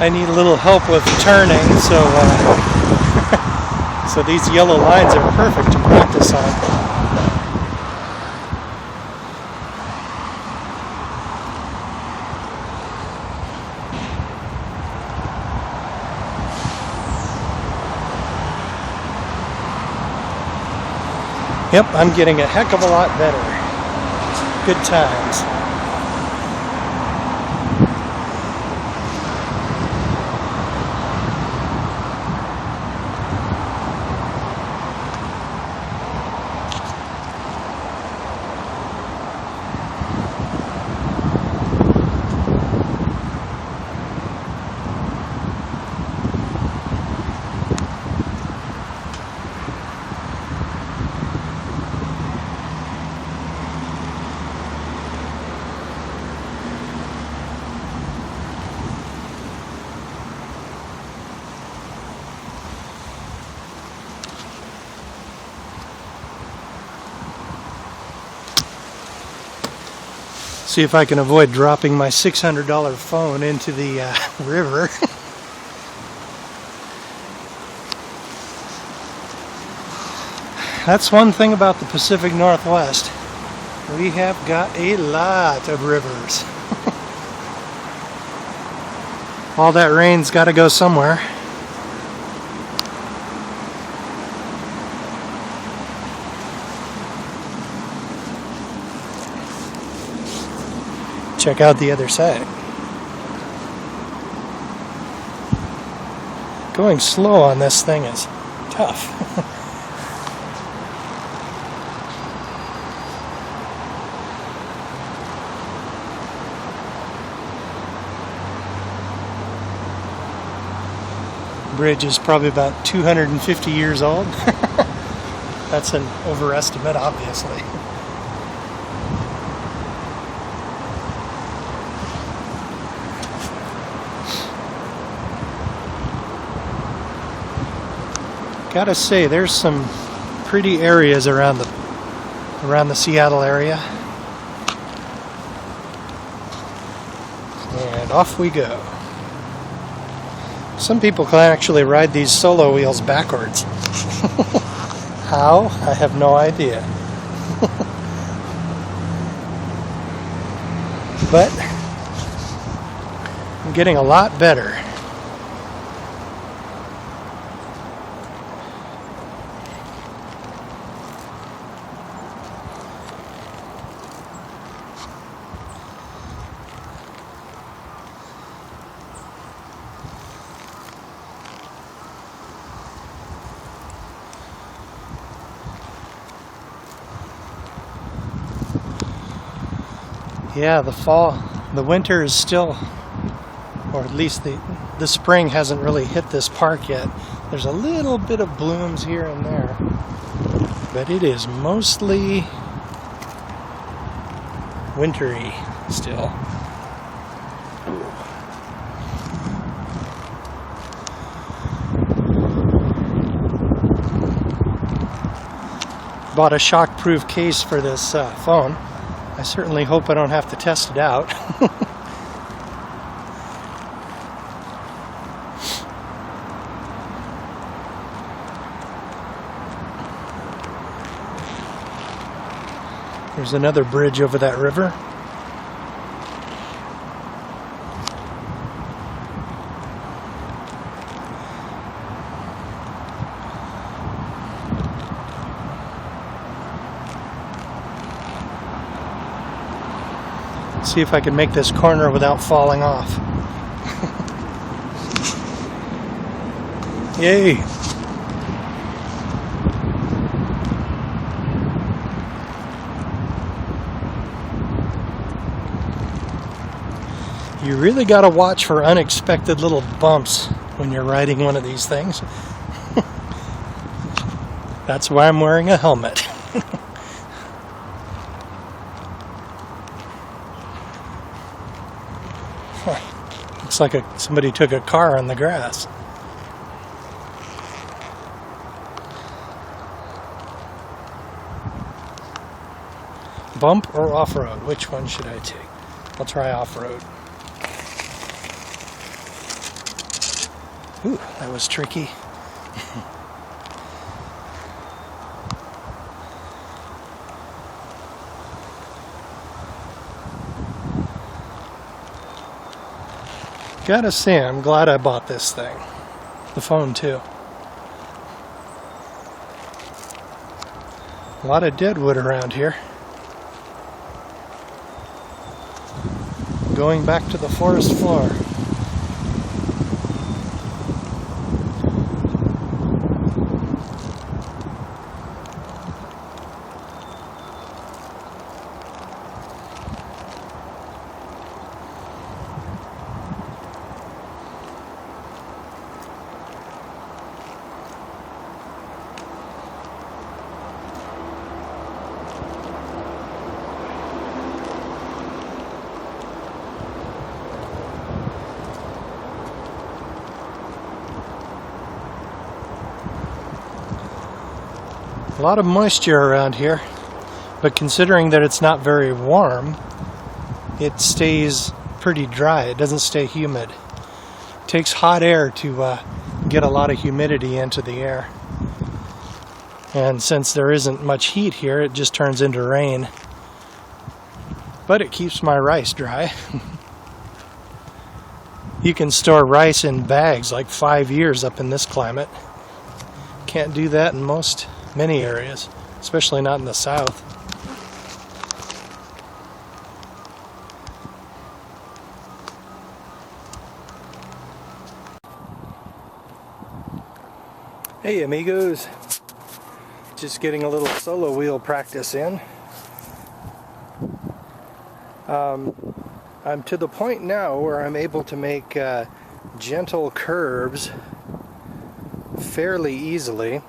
I need a little help with turning, so so these yellow lines are perfect to practice on. Yep, I'm getting a heck of a lot better. Good times. See if I can avoid dropping my $600 phone into the river. That's one thing about the Pacific Northwest. We have got a lot of rivers. All that rain's got to go somewhere. Check out the other side. Going slow on this thing is tough. The bridge is probably about 250 years old. That's an overestimate, obviously. Gotta say, there's some pretty areas around the Seattle area. And off we go. Some people can actually ride these solo wheels backwards. How? I have no idea. But I'm getting a lot better. Yeah, the winter is still, or at least the spring hasn't really hit this park yet. There's a little bit of blooms here and there, but it is mostly wintry still. Bought a shock-proof case for this phone. I certainly hope I don't have to test it out. There's another bridge over that river. See if I can make this corner without falling off. Yay! You really got to watch for unexpected little bumps when you're riding one of these things. That's why I'm wearing a helmet. Looks like somebody took a car on the grass. Bump or off-road? Which one should I take? I'll try off-road. Ooh, that was tricky. Gotta say, I'm glad I bought this thing. The phone too. A lot of deadwood around here. Going back to the forest floor. A lot of moisture around here, but considering that it's not very warm, it stays pretty dry. It doesn't stay humid. It takes hot air to get a lot of humidity into the air. And since there isn't much heat here, it just turns into rain. But it keeps my rice dry. You can store rice in bags like 5 years up in this climate. Can't do that in many areas, especially not in the south. Hey amigos, just getting a little solo wheel practice in. I'm to the point now where I'm able to make gentle curves fairly easily.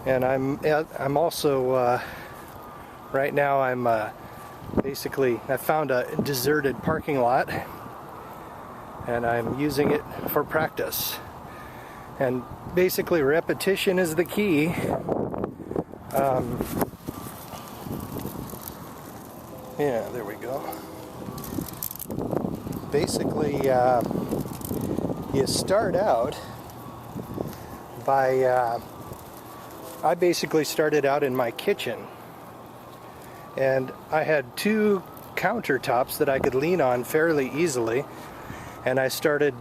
And I'm also right now I found a deserted parking lot and I'm using it for practice. And basically repetition is the key. Yeah, there we go. Basically, you start out by I basically started out in my kitchen, and I had 2 countertops that I could lean on fairly easily, and I started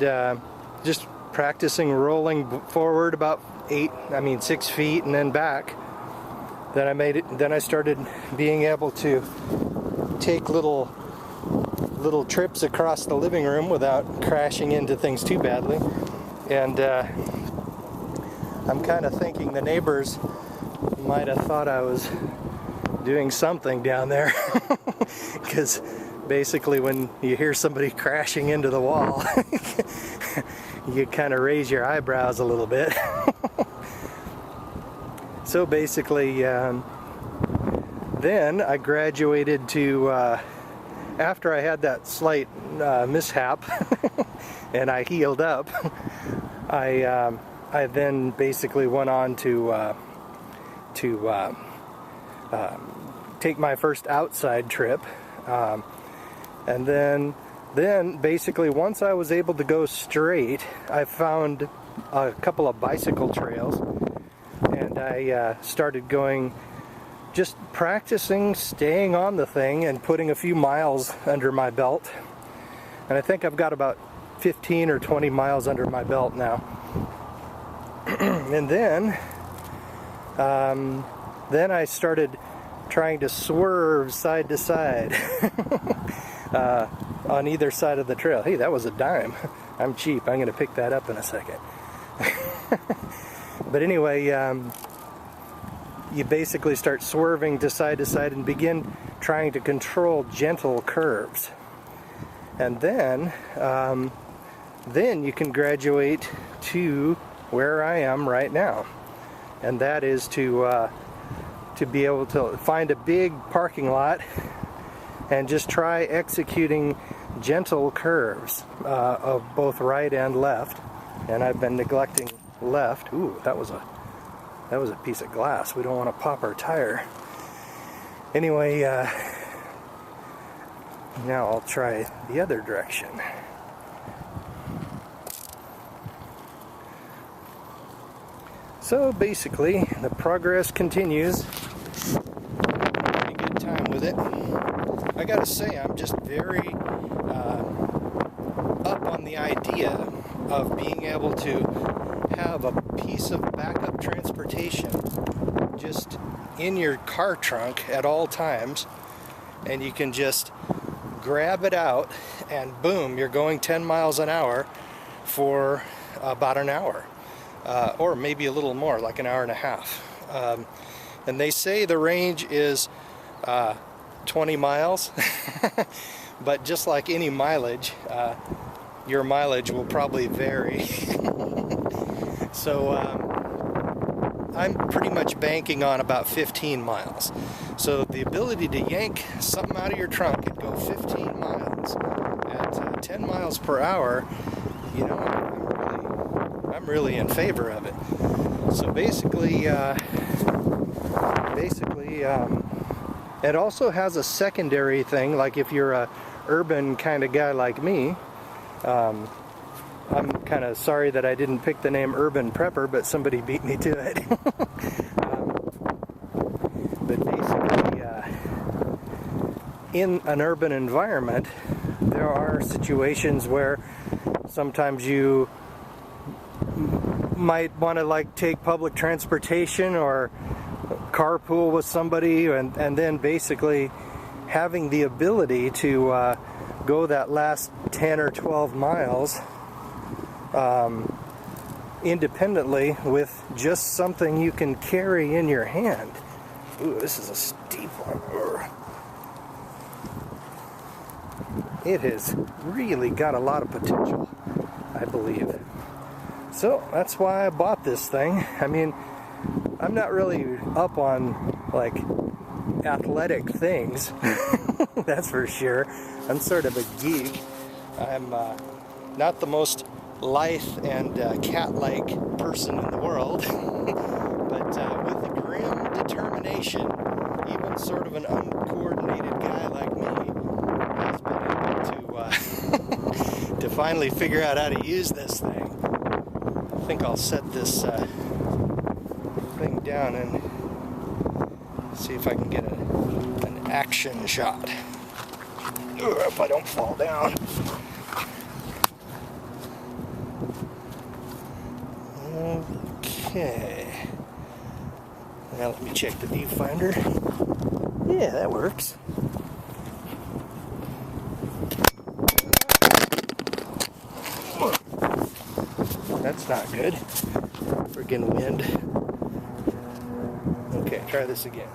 just practicing rolling forward about 6 feet and then back. Then I started being able to take little trips across the living room without crashing into things too badly. And I'm kind of thinking the neighbors might have thought I was doing something down there. Because basically when you hear somebody crashing into the wall, you kind of raise your eyebrows a little bit. So basically, then I graduated to, after I had that slight mishap and I healed up, I then basically went on to take my first outside trip, and then basically once I was able to go straight, I found a couple of bicycle trails, and I started going, just practicing staying on the thing and putting a few miles under my belt. And I think I've got about 15 or 20 miles under my belt now. And then I started trying to swerve side to side on either side of the trail. Hey, that was a dime. I'm cheap. I'm going to pick that up in a second. But anyway, you basically start swerving to side and begin trying to control gentle curves. And then you can graduate to where I am right now. And that is to be able to find a big parking lot and just try executing gentle curves of both right and left. And I've been neglecting left. Ooh, that was a piece of glass. We don't want to pop our tire. Anyway, now I'll try the other direction. So basically, the progress continues. Pretty good time with it. I gotta say, I'm just very up on the idea of being able to have a piece of backup transportation just in your car trunk at all times, and you can just grab it out and boom, you're going 10 miles an hour for about an hour, or maybe a little more, like an hour and a half. And they say the range is 20 miles, but just like any mileage, your mileage will probably vary. So I'm pretty much banking on about 15 miles. So the ability to yank something out of your trunk and go 15 miles at 10 miles per hour, you know, I'm really in favor of it. So basically, it also has a secondary thing, like if you're a urban kind of guy like me. I'm kind of sorry that I didn't pick the name Urban Prepper, but somebody beat me to it. But basically, in an urban environment, there are situations where sometimes you might want to like take public transportation or carpool with somebody, and then basically having the ability to go that last 10 or 12 miles independently with just something you can carry in your hand. Ooh, this is a steep one. It has really got a lot of potential, I believe. So that's why I bought this thing. I mean, I'm not really up on like athletic things, that's for sure. I'm sort of a geek. I'm not the most lithe and cat-like person in the world, but with a grim determination, even sort of an uncoordinated guy like me has been able to finally figure out how to use this thing. I think I'll set this thing down and see if I can get an action shot. If I don't fall down. Okay. Now let me check the viewfinder. Yeah, that works. That's not good. Friggin' wind. Okay, try this again.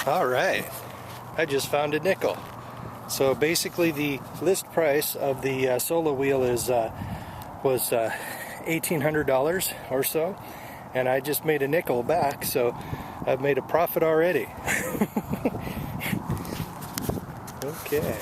All right, I just found a nickel. So basically the list price of the solo wheel was $1,800 or so, and I just made a nickel back, so I've made a profit already. Okay.